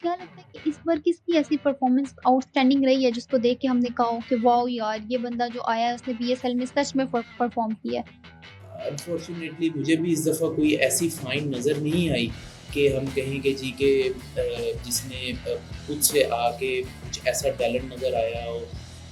क्या लगता है कि इस बार किसकी ऐसी परफॉर्मेंस आउटस्टैंडिंग रही है जिसको देख के हमने कहा हो कि वाओ यार ये बंदा जो आया है उसने बीएसएल में सच में परफॉर्म किया है? अनफॉर्चुनेटली मुझे भी इस दफ़ा कोई ऐसी फाइंड नज़र नहीं आई कि हम कहें कि जी के जिसने खुद से आके कुछ ऐसा टैलेंट नज़र आया हो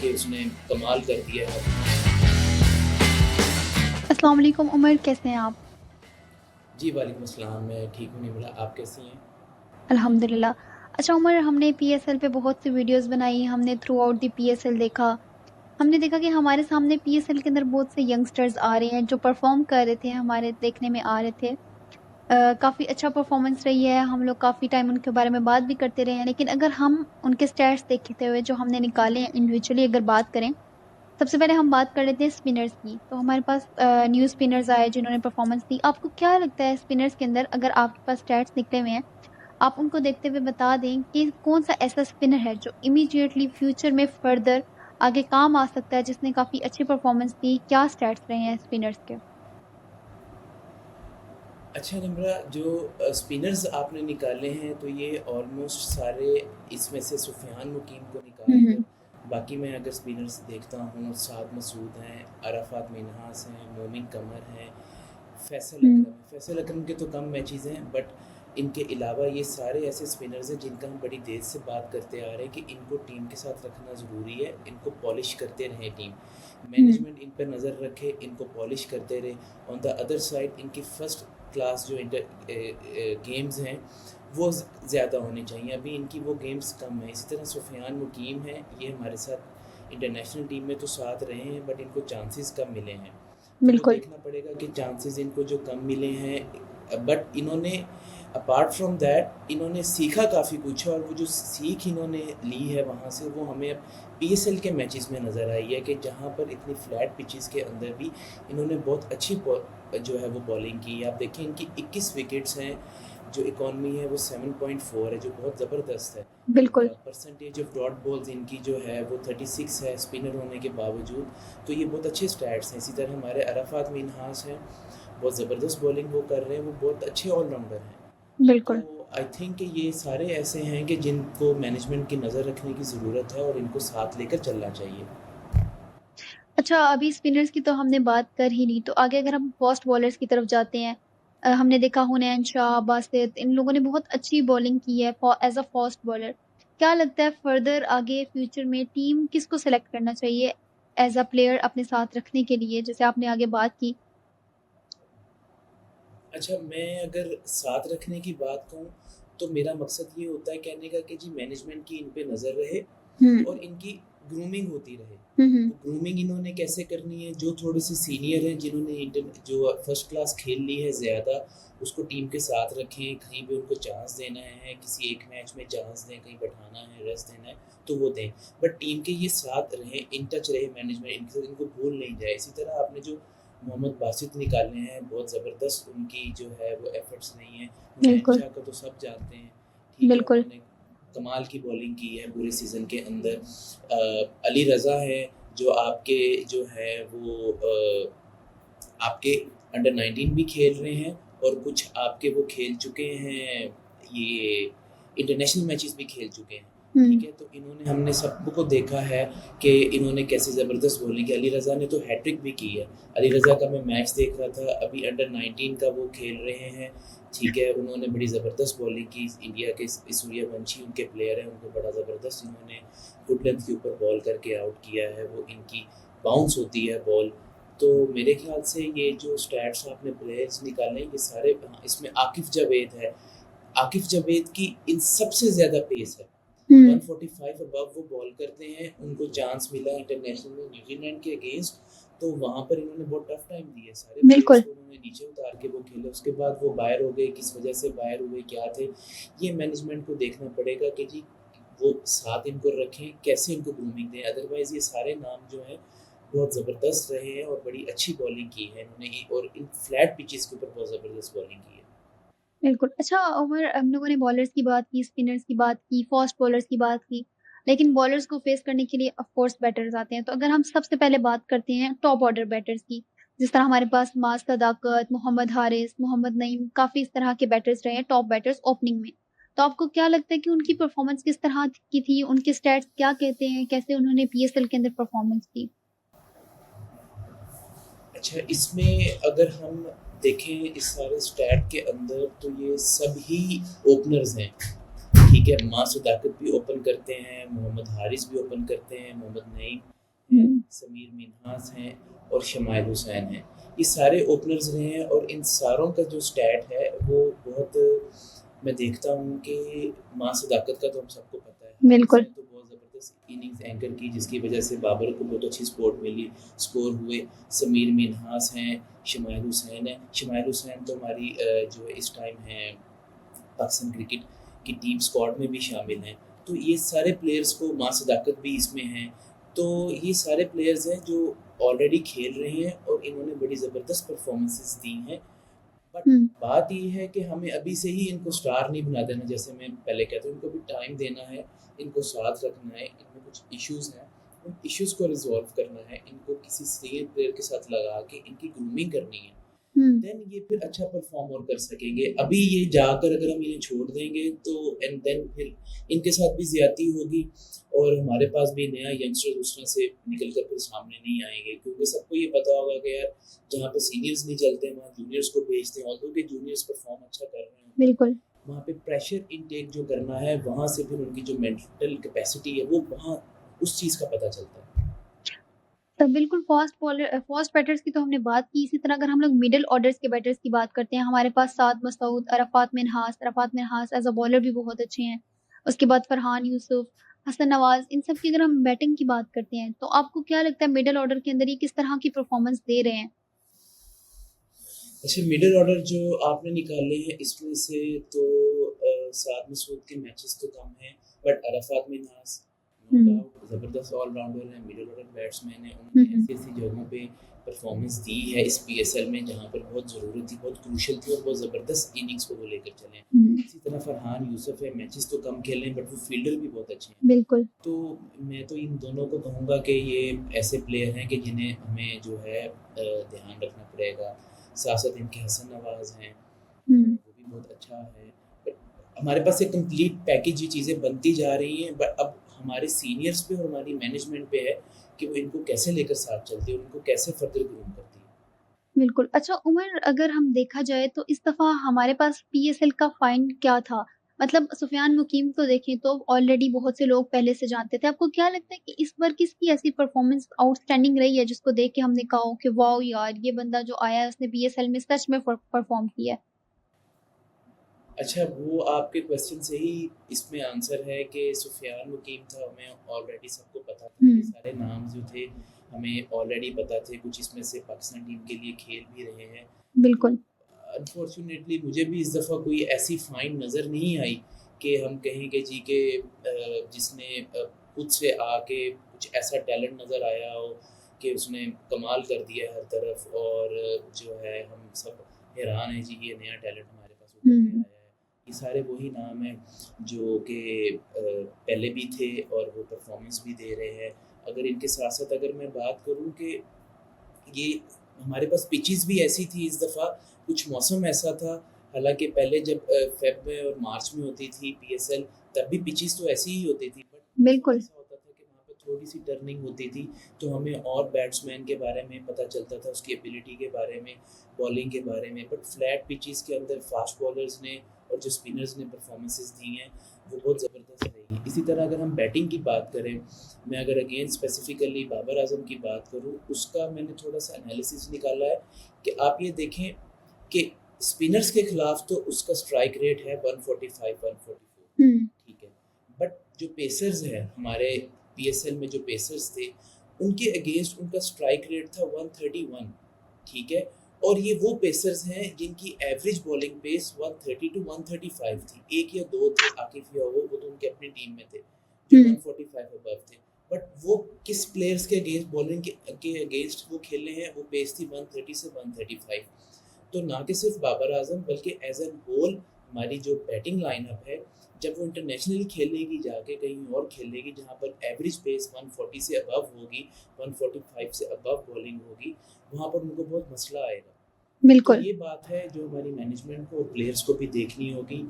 कि उसने कमाल कर दिया है। अस्सलाम वालेकुम उमर, कैसे हैं आप? जी, वालेकुम अस्सलाम, मैं ठीक हूँ निमरा, आप कैसी हैं? अल्हम्दुलिल्लाह। अच्छा उमर, हमने पीएसएल पे बहुत सी वीडियोज़ बनाई, हमने थ्रू आउट द पीएसएल देखा। हमने देखा कि हमारे सामने पीएसएल के अंदर बहुत से यंगस्टर्स आ रहे हैं जो परफॉर्म कर रहे थे, हमारे देखने में आ रहे थे। काफ़ी अच्छा परफॉर्मेंस रही है, हम लोग काफ़ी टाइम उनके बारे में बात भी करते रहे हैं, लेकिन अगर हम उनके स्टैट्स देखते हुए जो हमने निकाले हैं इंडिविजुअली अगर बात करें, सबसे पहले हम बात कर लेते हैं स्पिनर्स की। तो हमारे पास न्यू स्पिनर्स आए जिन्होंने परफॉर्मेंस दी। आपको क्या लगता है स्पिनर्स के अंदर अगर आपके पास स्टैट्स निकले हुए हैं, आप उनको देखते हुए बता दें कि कौन-सा ऐसा स्पिनर है जो इमीडिएटली फ्यूचर में फर्दर आगे काम आ सकता है जिसने काफ़ी अच्छी परफॉर्मेंस दी, क्या स्टैट्स रहे हैं स्पिनर्स के? अच्छा निम्रा, जो स्पिनर्स आपने निकाले हैं तो ये ऑलमोस्ट सारे, इसमें से सुफ़ियान मुकीम को हुँ, निकाल कर हुँ। बाकी मैं अगर स्पिनर्स देखता हूँ, साद मसूद हैं, अराफात मिन्हास हैं, मोमिन कमर हैं, फैसल हुँ, अकरम है। फैसल अकरम के तो कम मैचेस हैं, बट इनके अलावा ये सारे ऐसे स्पिनर्स हैं जिनका हम बड़ी देर से बात करते आ रहे हैं कि इनको टीम के साथ रखना ज़रूरी है, इनको पॉलिश करते रहें टीम। हुँ, मैनेजमेंट इन पर नज़र रखे, इनको पॉलिश करते रहे। ऑन द अदर साइड इनकी फर्स्ट क्लास जो गेम्स हैं वो ज़्यादा होने चाहिए। अभी इनकी वो गेम्स कम हैं। इसी तरह सुफ़ियान मुकीम हैं, ये हमारे साथ इंटरनेशनल टीम में तो साथ रहे हैं, बट इनको चांसेस कम मिले हैं। तो वो बिल्कुल। देखना पड़ेगा कि चांसेस इनको जो कम मिले हैं, बट इन्होंने अपार्ट फ्रॉम दैट इन्होंने सीखा काफ़ी कुछ है, और वो जो सीख इन्होंने ली है वहाँ से वो हमें अब पीएसएल के मैचेस में नज़र आई है कि जहाँ पर इतनी फ्लैट पिचेस के अंदर भी इन्होंने बहुत अच्छी जो है वो बॉलिंग की। आप देखें इनकी 21 विकेट्स हैं, जो इकॉनमी है वो 7.4 है, जो बहुत ज़बरदस्त है। बिल्कुल। परसेंटेज ऑफ डॉट बॉल्स इनकी जो है वो 36 है, स्पिनर होने के बावजूद। तो ये बहुत अच्छे स्टैट्स हैं। इसी तरह हमारे अराफात मिन्हास हैं, बहुत ज़बरदस्त बॉलिंग वो कर रहे हैं, वो बहुत अच्छे ऑलराउंडर हैं। तो बिल्कुल। आई थिंक कि ये सारे ऐसे हैं कि जिनको मैनेजमेंट की नज़र रखने की ज़रूरत है और इनको साथ लेकर चलना चाहिए। अच्छा, अभी स्पिनर्स की तो हमने बात कर ही ली, तो आगे अगर हम फास्ट बॉलर्स की तरफ जाते हैं, हमने देखा हुनैन शाह, बासित इन लोगों ने बहुत अच्छी बॉलिंग की है एज़ अ फास्ट बॉलर। क्या लगता है फर्दर आगे फ्यूचर में टीम किसको सेलेक्ट करना चाहिए एज़ अ प्लेयर अपने साथ रखने के लिए? जैसे आपने आगे बात की। अच्छा, मैं अगर साथ रखने की बात कहूँ, तो मेरा मकसद ये होता है कहने का कि जी मैनेजमेंट की इन पे नज़र रहे हुँ। और इनकी ग्रूमिंग होती रहे। हुँ, हुँ। वो ग्रूमिंग इन्होंने कैसे करनी है, जो थोड़े-से सीनियर हैं, जिन्होंने जो फर्स्ट क्लास खेल ली है ज़्यादा, उसको टीम के साथ रखें, कहीं भी उनको चांस देना है, किसी एक मैच में चांस दें, कहीं बैठाना है, रेस्ट देना है, तो वो दें। बट टीम के ये साथ रहें, इन टच रहे मैनेजमेंट, इनके साथ इनको भूल नहीं जाए। इसी तरह आपने जो मोहम्मद बासित निकाले हैं, बहुत ज़बरदस्त उनकी जो है वो एफ़र्ट्स रही हैं। हुनैन बिल्कुल। शाह को तो सब जानते हैं, ठीक है? बिल्कुल। उन्होंने कमाल की बॉलिंग की है पूरे सीज़न के अंदर। अली रज़ा है, जो आपके जो है वो आपके अंडर 19 भी खेल रहे हैं, और कुछ आपके वो खेल चुके हैं, ये इंटरनेशनल मैचेस भी खेल चुके हैं, ठीक हुँ। है? तो इन्होंने, हमने सबको देखा है कि इन्होंने कैसे ज़बरदस्त बॉलिंग की। अली रज़ा ने तो हैट्रिक भी की है। अली रज़ा का मैं मैच देख रहा था, अभी अंडर 19 का वो खेल रहे हैं, ठीक है? उन्होंने बड़ी ज़बरदस्त बॉलिंग की। इंडिया के सूर्यवंशी उनके प्लेयर हैं, उनको बड़ा ज़बरदस्त इन्होंने गुड लेंथ के ऊपर बॉल करके आउट किया है। वो इनकी बाउंस होती है बॉल। तो मेरे ख़्याल से ये जो स्टैट्स आपने प्लेयर्स निकाले हैं, ये सारे, हाँ, इसमें आकिफ़ जावेद है। आकिफ़ जावेद की इन सबसे ज़्यादा पेस है। हुँ। 145 अबव वो बॉल करते हैं। उनको चांस मिला इंटरनेशनल में न्यूज़ीलैंड के अगेंस्ट, तो वहाँ पर इन्होंने बहुत टफ़ टाइम दिए। सारे प्लेयर्स बिल्कुल। को उन्होंने नीचे उतार के वो खेले। उसके बाद वो बाहर हो गए, किस वजह से बाहर हुए, क्या थे? ये मैनेजमेंट को देखना पड़ेगा कि जी वो साथ इनको रखें, कैसे इनको ग्रूमिंग दें। अदरवाइज़ ये सारे नाम जो हैं बहुत ज़बरदस्त रहे हैं और बड़ी अच्छी बॉलिंग की है इन्होंने, और इन फ्लैट पिचेस के ऊपर बहुत ज़बरदस्त बॉलिंग की है। बिल्कुल। अच्छा उमर, हम लोगों ने बॉलर्स की बात की, स्पिनर्स की बात की, फास्ट बॉलर्स की बात की, लेकिन बॉलर्स को फेस करने के लिए ऑफ कोर्स बैटर्स आते हैं। तो अगर हम सबसे पहले बात करते हैं टॉप ऑर्डर बैटर्स की, जिस तरह हमारे पास माज सदाकत, मोहम्मद हारिस, मोहम्मद नईम काफ़ी इस तरह के बैटर्स रहे हैं टॉप बैटर्स ओपनिंग में। तो आपको क्या लगता है कि उनकी परफ़ॉर्मेंस किस तरह की थी? उनके स्टैट्स क्या कहते हैं? कैसे उन्होंने पीएसएल के अंदर परफ़ॉर्मेंस की? अच्छा, इसमें अगर हम देखें इस सारे स्टैट के अंदर तो ये सभी ओपनर्स हैं, ठीक है? माँ सदाकत भी ओपन करते हैं, मोहम्मद हारिस भी ओपन करते हैं, मोहम्मद नईम हैं, हुँ, समीर मिन्हास हैं और शमाइल हुसैन हैं। ये सारे ओपनर्स रहे हैं और इन सारों का जो स्टैट है वो बहुत मैं देखता हूँ कि माँ सदाकत का तो हम सबको पता है, हारिस बिल्कुल। ने तो बहुत ज़बरदस्त इनिंग्स एंकर की जिसकी वजह से बाबर को बहुत अच्छी सपोर्ट मिली, स्कोर हुए। समीर मिन्हास हैं, शमाइल हुसैन है। शमाइल हुसैन तो हमारी जो इस टाइम है पाकिस्तान क्रिकेट की टीम स्क्वाड में भी शामिल हैं। तो ये सारे प्लेयर्स को माँ सदाकत भी इसमें हैं। तो ये सारे प्लेयर्स हैं जो ऑलरेडी खेल रहे हैं और इन्होंने बड़ी ज़बरदस्त परफॉर्मेंसेस दी हैं। बट हुँ, बात ये है कि हमें अभी से ही इनको स्टार नहीं बना देना, जैसे मैं पहले कहता हूँ, इनको भी टाइम देना है, इनको साथ रखना है, इनमें कुछ इश्यूज़ हैं, उन इश्यूज़ को रिज़ॉल्व करना है, इनको किसी सीनियर प्लेयर के साथ लगा के इनकी ग्रूमिंग करनी है। हुँ, देन ये फिर अच्छा परफॉर्म और कर सकेंगे। अभी ये जाकर अगर हम इन्हें छोड़ देंगे तो एंड देन फिर इनके साथ भी ज़्यादती होगी और हमारे पास भी नया यंगस्टर उस तरह से निकल कर फिर सामने नहीं आएँगे, क्योंकि सबको ये पता होगा कि यार जहाँ पे सीनियर्स नहीं चलते वहाँ जूनियर्स को भेजते हैं, ऑल्दो कि जूनियर्स परफॉर्म अच्छा कर रहे होते हैं, बिल्कुल। वहाँ पे प्रेशर इनटेक जो करना है वहाँ से फिर उनकी जो मेंटल कैपेसिटी है वो वहाँ उस चीज़ का पता चलता है। तो बिल्कुल फ़ास्ट बैटर्स की तो हमने बात की, इसी तरह अगर हम लोग मिडल ऑर्डर्स के बैटर्स की बात करते हैं, हमारे पास Saad Masood, Arafat Minhas as a bowler भी बहुत अच्छे हैं। उसके बाद फरहान यूसुफ, हसन नवाज़, इन सब की अगर हम बैटिंग की बात करते हैं, तो आपको क्या लगता है मिडल ऑर्डर के अंदर ये किस तरह की परफ़ॉर्मेंस दे रहे हैं? अच्छा, मिडल ऑर्डर जो आपने निकाले हैं इसमें से तो साद मसूद के मैचेस तो कम हैं, but Arafat Minhas no hmm, doubt ज़बरदस्त ऑलराउंडर हैं, मिडल ऑर्डर बैट्समैन हैं। हुँ, उन्होंने हुँ, ऐसी-ऐसी जगहों पे परफॉर्मेंस दी है इस पीएसएल में जहाँ पर बहुत ज़रूरत थी, बहुत क्रूशियल थी और बहुत ज़बरदस्त इनिंग्स को वो लेकर चले हैं। हुँ, इसी तरह फरहान यूसुफ है, मैचेस तो कम खेले हैं बट वो फील्डर भी बहुत अच्छे हैं। बिल्कुल। तो मैं तो इन दोनों को कहूँगा कि ये ऐसे प्लेयर हैं कि जिन्हें हमें जो है ध्यान रखना पड़ेगा। साथ-साथ इनके हसन नवाज़ हैं और हुँ। वो भी बहुत अच्छा है। बट हमारे पास एक कंप्लीट पैकेज ये चीज़ें बनती जा रही हैं, बट अब हमारे सीनियर्स पे और हमारी मैनेजमेंट पे है कि वो इनको कैसे लेकर साथ चलती है और उनको कैसे फर्दर ग्रूम करती है। बिल्कुल। अच्छा उमर अगर हम देखा जाए तो इस दफ़ा हमारे पास पीएसएल का फाइंड क्या था? मतलब सुफ़ियान मुकीम को देखें तो ऑलरेडी बहुत से लोग पहले से जानते थे। आपको क्या लगता है कि इस बार किसकी ऐसी परफ़ॉर्मेंस आउटस्टैंडिंग रही है जिसको देख के हमने कहा हो कि वाओ यार! ये बंदा जो आया है उसने पीएसएल में सच में परफ़ॉर्म किया है? अच्छा, वो आपके क्वेश्चन से ही इसमें आंसर है कि सुफ़ियान मुकीम था, हमें ऑलरेडी सबको पता था। ये हुँ, सारे नाम जो थे, हमें ऑलरेडी पता थे, कुछ इसमें से पाकिस्तान टीम के लिए खेल भी रहे हैं। तो बिल्कुल। अनफॉर्च्यूनेटली मुझे भी इस दफ़ा कोई ऐसी फाइंड नज़र नहीं आई कि हम कहें कि जी के जिसने खुद से आके कुछ ऐसा टैलेंट नज़र आया हो कि उसने कमाल कर दिया हर तरफ और जो है हम सब हैरान हैं जी ये नया टैलेंट हमारे पास उभर के हुँ, आया है। ये सारे वही नाम हैं जो कि पहले भी थे और वो परफॉर्मेंस भी दे रहे हैं। अगर इनके साथ-साथ अगर मैं बात करूँ कि ये हमारे पास पिचेज़ भी ऐसी थी इस दफ़ा, कुछ मौसम ऐसा था, हालाँकि पहले जब फ़ेब में और मार्च में होती थी पीएसएल तब भी पिचेज़ तो ऐसी ही होती थी, बट मौसम बिल्कुल। ऐसा होता था कि वहाँ पे थोड़ी-सी टर्निंग होती थी, तो हमें और बैट्समैन के बारे में पता चलता था, उसकी एबिलिटी के बारे में, बॉलिंग के बारे में। बट फ्लैट पिचेज़ के अंदर फास्ट बॉलर्स ने और जो स्पिनर्स ने परफॉर्मेंसेज़ दी हैं, वो बहुत ज़बरदस्त रही। इसी तरह अगर हम बैटिंग की बात करें, मैं अगर अगेन स्पेसिफिकली बाबर आजम की बात करूँ, उसका मैंने थोड़ा-सा एनालिसिस निकाला है कि आप ये देखें कि स्पिनर्स के खिलाफ तो उसका स्ट्राइक रेट है 145, 144, हुँ, ठीक है। बट जो पेसर्स हैं, हमारे पीएसएल में जो पेसर्स थे, उनके अगेंस्ट उनका स्ट्राइक रेट था 131, ठीक है। और ये वो पेसर्स हैं जिनकी एवरेज बॉलिंग पेस 130 टू 135 थी। 1 या 2 थे, आकिफ या वो तो उनकी अपनी टीम में थे, जो हुँ, 145 अबव थे। बट वो किस प्लेयर्स के अगेंस्ट बॉलिंग के अगेंस्ट वो खेले हैं, वो पेस थी 130 से 135। तो ना कि सिर्फ बाबर आजम बल्कि एज एन होल हमारी जो बैटिंग लाइनअप है, जब वो इंटरनेशनली खेलेगी जाके कहीं और खेलेगी जहाँ पर एवरेज पेस 140 से अबव होगी, 145 से अबव बॉलिंग होगी, वहाँ पर उनको बहुत मसला आएगा। तो बिल्कुल। ये बात है जो हमारी मैनेजमेंट को और प्लेयर्स को भी देखनी होगी।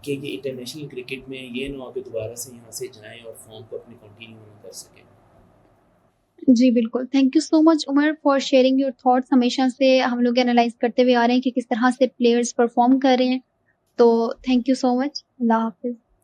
कि ये इंटरनेशनल क्रिकेट में ये ना हो कि दोबारा से यहाँ से जाएँ और फॉर्म को अपनी कंटिन्यू ना कर सकें। जी, बिल्कुल। Thank you so much Umar for sharing your thoughts. हमेशा से हम लोग एनालाइज़ करते हुए आ रहे हैं कि किस तरह से प्लेयर्स परफ़ॉर्म कर रहे हैं। तो थैंक यू सो मच। अल्लाह हाफ़िज़।